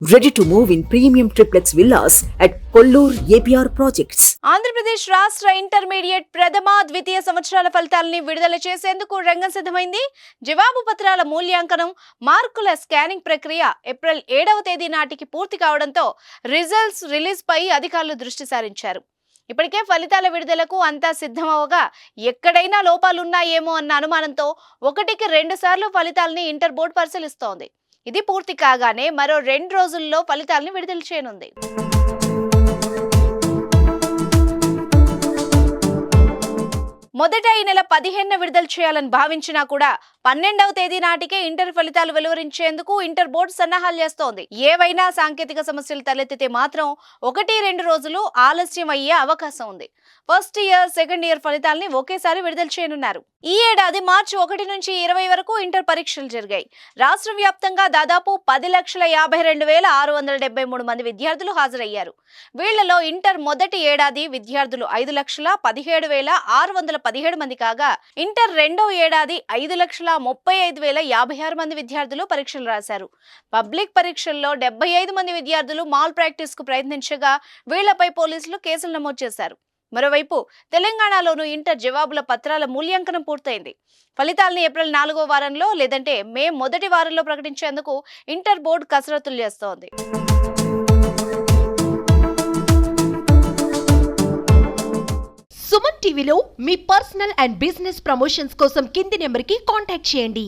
Ready to move in premium triplex villas at Kollur APR Projects. Andhra Pradesh రాష్ట్ర intermediate ప్రథమ ద్వితీయ సంవత్సరాల ఫలితాలని విడుదల చేసేందుకు రంగం సిద్ధమైంది. జవాబు పత్రాల మూల్యాంకనం, మార్కుల స్కానింగ్ ప్రక్రియ ఏప్రిల్ 7వ తేదీ నాటికి పూర్తి కావడంతో రిజల్ట్స్ రిలీజ్ పై అధికారులు దృష్టి సారించారు. ఇప్పటికే ఫలితాల విడుదలకు అంతా సిద్ధమవగా ఎక్కడైనా లోపాలున్నాయేమో అన్న అనుమానంతో 1కి 2 సార్లు ఫలితాలని ఇంటర్ బోర్డు పరిశీలిస్తోంది. ఇది పూర్తి కాగానే మరో 2 రోజుల్లో ఫలితాలను విడుదల చేయనుంది. మొదట ఈ నెల 15న విడుదల చేయాలని భావించినా కూడా 12వ తేదీ నాటికే ఇంటర్ ఫలితాలు వెలువరించేందుకు ఇంటర్ బోర్డు సన్నాహాలు చేస్తోంది. ఏవైనా సాంకేతిక సమస్యలు తలెత్తితే మాత్రం 1-2 రోజులు ఆలస్యం అయ్యే అవకాశం ఉంది. ఫస్ట్ ఇయర్, సెకండ్ ఇయర్ ఫలితాలని ఒకేసారి విడుదల చేయనున్నారు. ఈ ఏడాది మార్చి 1 నుంచి 20 వరకు ఇంటర్ పరీక్షలు జరిగాయి. రాష్ట్ర వ్యాప్తంగా దాదాపు 10,52,673 మంది విద్యార్థులు హాజరయ్యారు. వీళ్లలో ఇంటర్ మొదటి ఏడాది విద్యార్థులు 5,17,617 మంది కాగా, ఇంటర్ రెండో ఏడాది 5,35,056 మంది విద్యార్థులు పరీక్షలు రాశారు. పబ్లిక్ పరీక్షల్లో 75 మంది విద్యార్థులు మాల్ ప్రాక్టీస్ కు ప్రయత్నించగా వీళ్లపై పోలీసులు కేసులు నమోదు చేశారు. మరోవైపు తెలంగాణలోనూ ఇంటర్ జవాబుల పత్రాల మూల్యాంకనం పూర్తయింది. ఫలితాలను ఏప్రిల్ 4వ వారంలో లేదంటే మే మొదటి వారంలో ప్రకటించేందుకు ఇంటర్ బోర్డు కసరత్తులు చేస్తోంది. సుమన్ టీవీలో మీ పర్సనల్ అండ్ బిజినెస్ ప్రమోషన్స్ కోసం కింది నెంబర్కి కాంటాక్ట్ చేయండి.